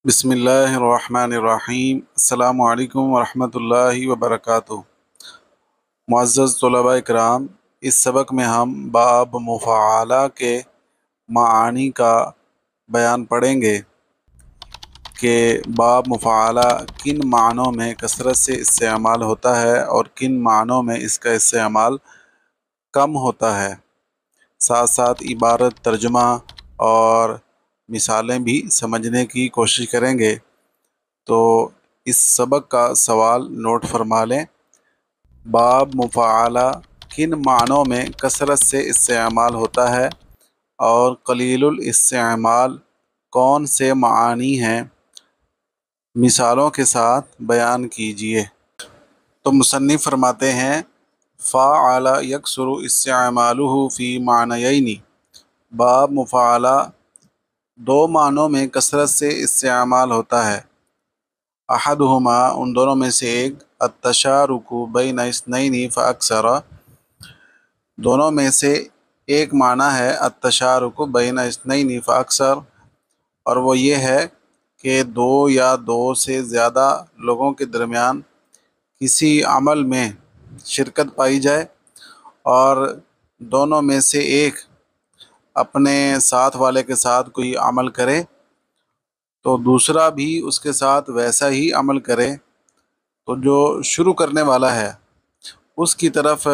بسم اللہ الرحمن الرحیم۔ السلام علیکم ورحمۃ اللہ وبرکاتہ۔ معزز طلباء کرام، اس سبق میں ہم باب مفعلہ کے معانی کا بیان پڑھیں گے کہ باب مفعلہ کن معنوں میں کثرت سے استعمال ہوتا ہے اور کن معنوں میں اس کا استعمال کم ہوتا ہے۔ ساتھ ساتھ عبارت، ترجمہ اور مثالیں بھی سمجھنے کی کوشش کریں گے۔ تو اس سبق کا سوال نوٹ فرما لیں۔ باب مفعلہ کن معنوں میں کثرت سے استعمال ہوتا ہے اور قلیل الاستعمال کون سے معانی ہیں، مثالوں کے ساتھ بیان کیجیے۔ تو مصنف فرماتے ہیں فعل یکثر استعمالہ فی معنیین۔ باب مفعلہ دو معنوں میں کثرت سے استعمال ہوتا ہے۔ احدہما، ان دونوں میں سے ایک، التشارک بین اثنین فاکثر، دونوں میں سے ایک معنی ہے التشارک بین اثنین فاکثر، اور وہ یہ ہے کہ دو یا دو سے زیادہ لوگوں کے درمیان کسی عمل میں شرکت پائی جائے اور دونوں میں سے ایک اپنے ساتھ والے کے ساتھ کوئی عمل کرے تو دوسرا بھی اس کے ساتھ ویسا ہی عمل کرے، تو جو شروع کرنے والا ہے اس کی طرف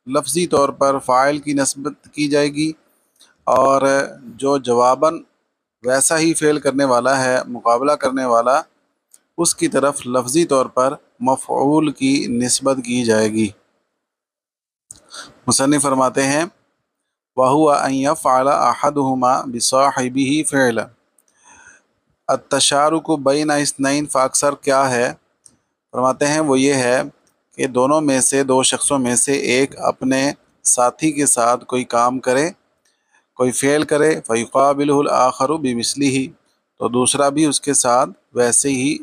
لفظی طور پر فاعل کی نسبت کی جائے گی، اور جو جواباً ویسا ہی فعل کرنے والا ہے، مقابلہ کرنے والا، اس کی طرف لفظی طور پر مفعول کی نسبت کی جائے گی۔ مصنف فرماتے ہیں وَهُوَ أَن يَفْعَلَ أَحَدُهُمَا بِصَاحِبِهِ فِعْلًا۔ التشارک بین اثنین فاکثر کیا ہے؟ فرماتے ہیں وہ یہ ہے کہ دونوں میں سے، دو شخصوں میں سے ایک اپنے ساتھی کے ساتھ کوئی کام کرے، کوئی فعل کرے، فیقابلہ الآخر بمثلہ، تو دوسرا بھی اس کے ساتھ ویسے ہی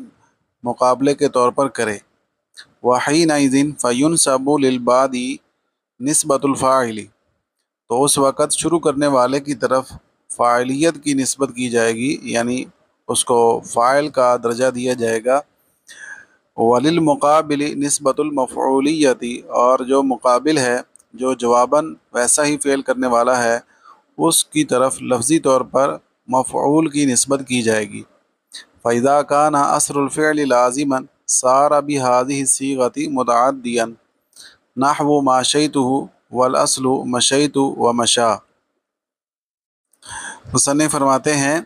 مقابلے کے طور پر کرے۔ وحینئذ فینسب للبادی نسبۃ الفاعل، تو اس وقت شروع کرنے والے کی طرف فاعلیت کی نسبت کی جائے گی، یعنی اس کو فاعل کا درجہ دیا جائے گا۔ وللمقابل نسبۃ المفعولیت، اور جو مقابل ہے، جو جواباً ویسا ہی فعل کرنے والا ہے، اس کی طرف لفظی طور پر مفعول کی نسبت کی جائے گی۔ فَإِذَا كَانَ أَصْلُ الْفِعْلِ لَازِمًا صَارَ بِهَذِهِ الصِّيغَةِ مُتَعَدِّيًا نَحْوُ مَشَيْتُهُ وَالْأَصْلُ مَشَيْتُ وَمَشَا۔ مصنف فرماتے ہیں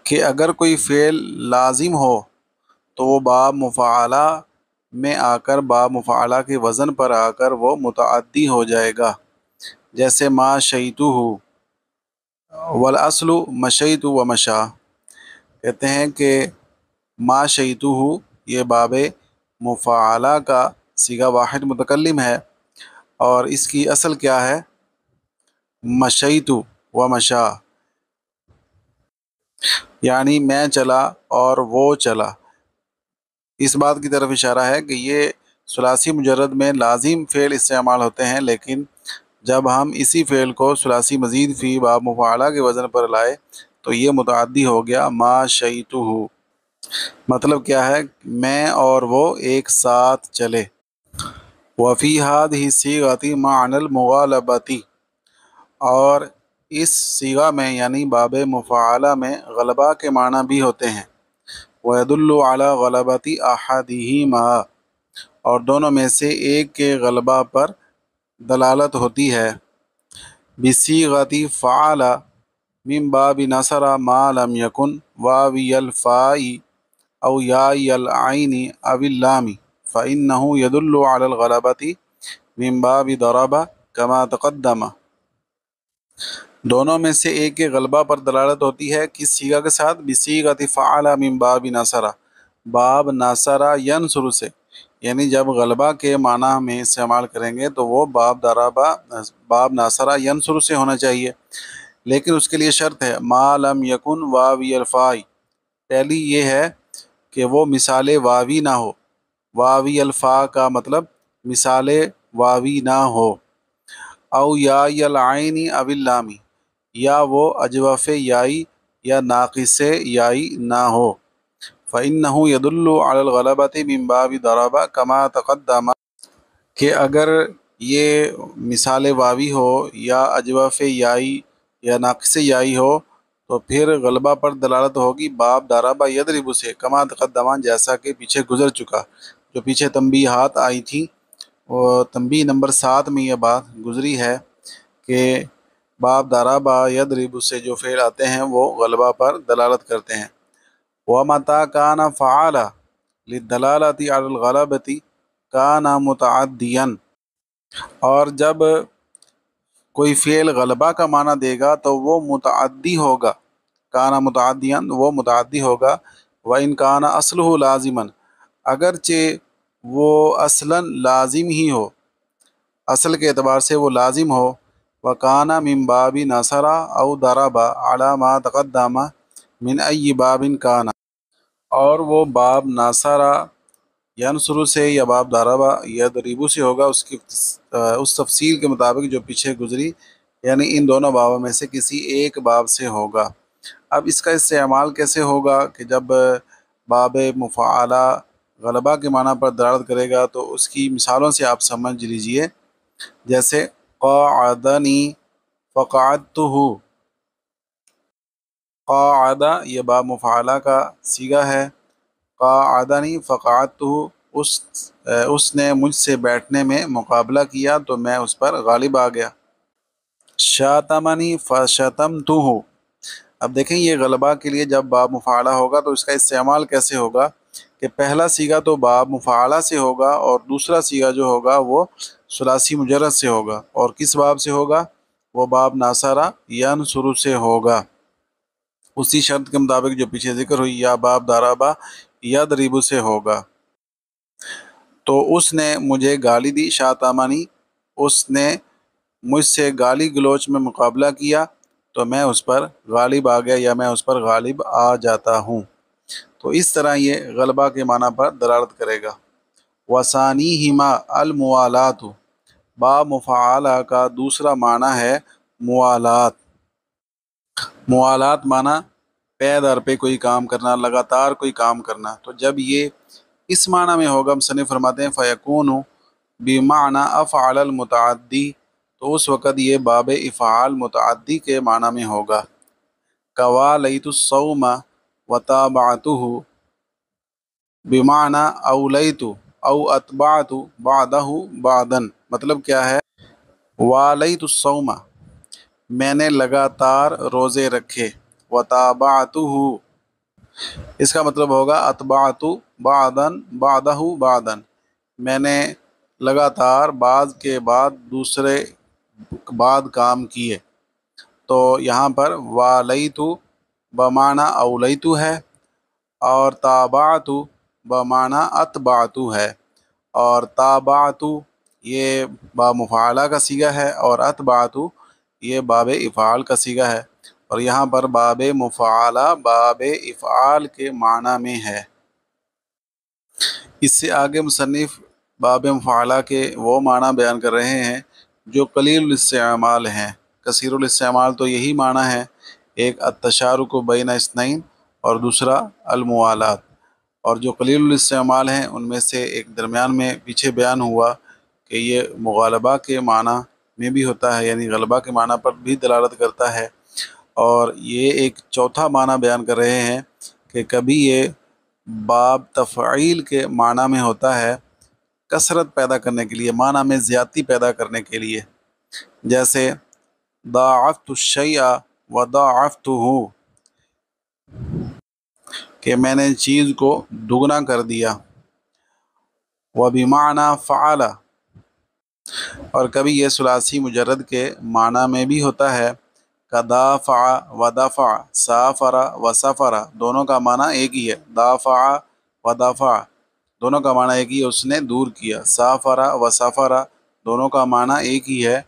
کہ اگر کوئی فعل لازم ہو تو وہ باب مفعلہ میں آ کر، باب مفعلہ کے وزن پر آ کر وہ متعدی ہو جائے گا، جیسے ما شیتہ، والاصل مشیت و مشا۔ کہتے ہیں کہ ما شیتہ یہ باب مفعلہ کا صیغہ واحد متکلم ہے، اور اس کی اصل کیا ہے؟ مشیت و مشا، یعنی میں چلا اور وہ چلا۔ اس بات کی طرف اشارہ ہے کہ یہ ثلاثی مجرد میں لازم فعل استعمال ہوتے ہیں، لیکن جب ہم اسی فعل کو ثلاثی مزید فی باب مفعلہ کے وزن پر لائے تو یہ متعدی ہو گیا ما شیتہ۔ مطلب کیا ہے؟ میں اور وہ ایک ساتھ چلے۔ وفی هذه الصیغۃ معنی المغالبۃ، اور اس صیغہ میں یعنی باب مفعلہ میں غلبہ کے معنی بھی ہوتے ہیں۔ وَيَدُلُّ عَلَى غَلَبَةِ أَحَدِهِمَا، اور دونوں میں سے ایک کے غلبہ پر دلالت ہوتی ہے۔ بِصِيغَةِ فَعَلَ من باب نصر ما لم يكن واوی الفاء او یاء العین او اللام فإنه يدل على الغلبة من باب ضرب كما تقدم۔ دونوں میں سے ایک کے غلبہ پر دلالت ہوتی ہے، کس صیغہ کے ساتھ؟ بصیغۃ فعل من باب نصر، باب نصر ینصر سے، یعنی جب غلبہ کے معنی میں استعمال کریں گے تو وہ باب ضربہ، باب نصر ینصر سے ہونا چاہیے، لیکن اس کے لیے شرط ہے ما لم یکن واوی الفاء۔ پہلی یہ ہے کہ وہ مثال واوی نہ ہو، واوی الفاء کا مطلب مثال واوی نہ ہو، او یا العین او اللامی، یا وہ اجوف یائی یا ناقص یائی نہ ہو۔ فإنه يدل على الغلبة من باب ضرب كما تقدم، کہ اگر یہ مثال واوی ہو یا اجوف یائی یا ناقص یائی ہو تو پھر غلبہ پر دلالت ہوگی باب ضرب یضرب سے، کما تقدم جیسا کہ پیچھے گزر چکا، جو پیچھے تنبیہات آئی تھیں، وہ تنبیہ نمبر 7 میں یہ بات گزری ہے کہ باب ضرب یضرب سے جو فعل آتے ہیں وہ غلبہ پر دلالت کرتے ہیں۔ وَمَتَى كَانَ فَعَلَ لِلدَّلَالَةِ عَلَى الْغَلَبَةِ كَانَ مُتَعَدِّيًا، اور جب کوئی فعل غلبہ کا معنی دے گا تو وہ متعدی ہوگا، کانا متعدیاً وہ متعدی ہوگا، وَإِنْ كَانَ أَصْلُهُ لَازِمًا، اگرچہ وہ اصلاً لازم ہی ہو، اصل کے اعتبار سے وہ لازم ہو، وَكَانَ مِن بَابِ نَصَرَ أَوْ ضَرَبَ عَلَى مَا تَقَدَّمَ مِنْ أَيِّ بَابٍ كَانَ، اور وہ باب ناصرہ ینصر سے یا باب ضربہ یضرب سے ہوگا، اس تفصیل کے مطابق جو پیچھے گزری، یعنی ان دونوں بابوں میں سے کسی ایک باب سے ہوگا۔ اب اس کا استعمال کیسے ہوگا کہ جب باب مفعلہ غلبہ کے معنی پر دلالت کرے گا تو اس کی مثالوں سے آپ سمجھ لیجئے، جیسے قاعدنی فقعدتہ، قاعدہ یہ باب مفعلہ کا صیغہ ہے، قاعدنی فقعدتہ اس نے مجھ سے بیٹھنے میں مقابلہ کیا تو میں اس پر غالب آ گیا۔ شاتمنی فشتمتہ، اب دیکھیں یہ غلبہ کے لیے جب باب مفعلہ ہوگا تو اس کا استعمال کیسے ہوگا کہ پہلا صیغہ تو باب مفعلہ سے ہوگا اور دوسرا صیغہ جو ہوگا وہ ثلاثی مجرد سے ہوگا، اور کس باب سے ہوگا؟ وہ باب ناصرہ ینصر سے ہوگا، اسی شرط کے مطابق جو پیچھے ذکر ہوئی، یا باب ضربہ یضرب سے ہوگا۔ تو اس نے مجھے گالی دی، شاتمنی اس نے مجھ سے گالی گلوچ میں مقابلہ کیا تو میں اس پر غالب آ گیا یا میں اس پر غالب آ جاتا ہوں۔ تو اس طرح یہ غلبہ کے معنی پر دلالت کرے گا۔ وثانیہما الموالات، باب مفعلہ کا دوسرا معنی ہے موالات۔ موالات معنی پے در پہ کوئی کام کرنا، لگاتار کوئی کام کرنا۔ تو جب یہ اس معنی میں ہوگا، مصنف فرماتے ہیں فیکون بمعنی افعل المتعدی، تو اس وقت یہ باب افعال متعدی کے معنی میں ہوگا۔ کوالیت الصوم وتابعتہ بمعنی اولیت او اتبعت بعدہ بعدا، مطلب کیا ہے؟ والیت الصوم میں نے لگاتار روزے رکھے، وتابعتہ اس کا مطلب ہوگا اتبعت بعدا بعدہ بعدا، میں نے لگاتار بعض کے بعد دوسرے بعد کام کیے۔ تو یہاں پر والیت بمعنی اولیت ہے، اور تابعت بمعنی اتبعت ہے، اور تابعت یہ باب مفعلہ کا صیغہ ہے اور اتبعت یہ باب افعال کا صیغہ ہے، اور یہاں پر باب مفعلہ باب افعال کے معنی میں ہے۔ اس سے آگے مصنف باب مفعلہ کے وہ معنی بیان کر رہے ہیں جو قلیل الاستعمال ہیں۔ کثیر الاستعمال تو یہی معنی ہے، ایک التشارک بین اثنین اور دوسرا الموالات، اور جو قلیل الاستعمال ہیں ان میں سے ایک درمیان میں پیچھے بیان ہوا کہ یہ مغالبہ کے معنی میں بھی ہوتا ہے، یعنی غلبہ کے معنی پر بھی دلالت کرتا ہے، اور یہ ایک چوتھا معنی بیان کر رہے ہیں کہ کبھی یہ باب تفعیل کے معنی میں ہوتا ہے، کثرت پیدا کرنے کے لیے، معنی میں زیادتی پیدا کرنے کے لیے، جیسے ضاعفت الشیء وضاعفتہ، کہ میں نے چیز کو دگنا کر دیا۔ وبمعنی فعل، اور کبھی یہ ثلاثی مجرد کے معنی میں بھی ہوتا ہے، کدافع و دفع، سافر و سفر، دونوں کا معنی ایک ہی ہے، دافع و دفع دونوں کا معنی ایک ہی ہے، اس نے دور کیا، سافر و سفر دونوں کا معنی ایک ہی ہے،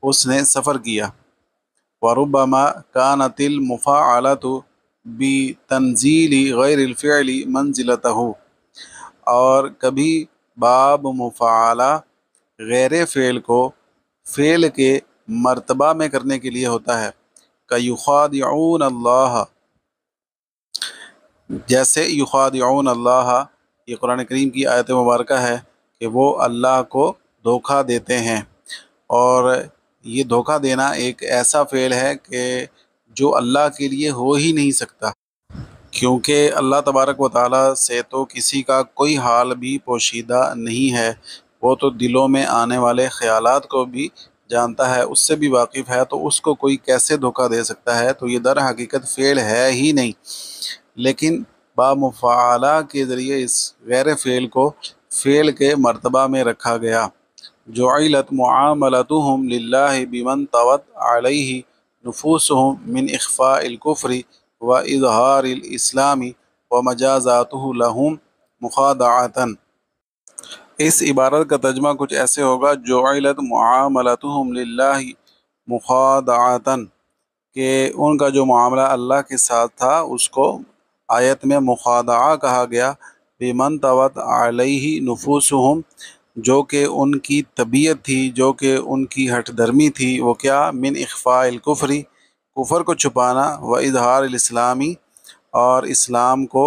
اس نے سفر کیا۔ وربما كانت المفاعلة بتنزيل غیر الفعل منزلتہ، اور کبھی باب مفعلہ غیر فعل کو فعل کے مرتبہ میں کرنے کے لیے ہوتا ہے، کہ یخادعون اللہ، جیسے یخادعون اللہ، یہ قرآن کریم کی آیت مبارکہ ہے کہ وہ اللہ کو دھوکہ دیتے ہیں، اور یہ دھوکہ دینا ایک ایسا فعل ہے کہ جو اللہ کے لیے ہو ہی نہیں سکتا، کیونکہ اللہ تبارک و تعالیٰ سے تو کسی کا کوئی حال بھی پوشیدہ نہیں ہے، وہ تو دلوں میں آنے والے خیالات کو بھی جانتا ہے، اس سے بھی واقف ہے، تو اس کو کوئی کیسے دھوکہ دے سکتا ہے؟ تو یہ در حقیقت فعل ہے ہی نہیں، لیکن با مفعلہ کے ذریعے اس غیر فعل کو فعل کے مرتبہ میں رکھا گیا۔ جعلت معاملتهم للہ بمن طوت علیہ نفوسهم من اخفاء الکفر و اظہار الاسلام و مجازاتہ لہم مخادعۃ۔ اس عبارت کا ترجمہ کچھ ایسے ہوگا، جعلت معاملتهم للہ مخادعۃ، کہ ان کا جو معاملہ اللہ کے ساتھ تھا اس کو آیت میں مخادعہ کہا گیا، بمن طوت علیہ نفوسہم، جو کہ ان کی طبیعت تھی، جو کہ ان کی ہٹ درمی تھی، وہ کیا؟ من اخفاء الکفر، کفر کو چھپانا، و اظہار الاسلامی، اور اسلام کو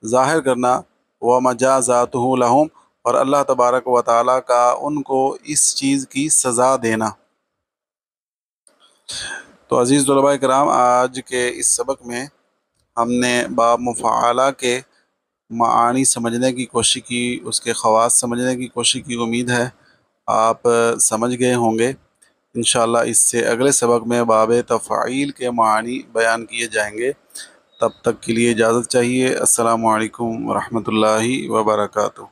ظاہر کرنا، و مجازاتہ لہم، اور اللہ تبارک و تعالیٰ کا ان کو اس چیز کی سزا دینا۔ تو عزیز طلباء کرام، آج کے اس سبق میں ہم نے باب مفعلہ کے معانی سمجھنے کی کوشش کی، اس کے خواص سمجھنے کی کوشش کی، امید ہے آپ سمجھ گئے ہوں گے۔ انشاءاللہ اس سے اگلے سبق میں باب تفعیل کے معانی بیان کیے جائیں گے۔ تب تک کے لیے اجازت چاہیے۔ السلام علیکم ورحمۃ اللہ وبرکاتہ۔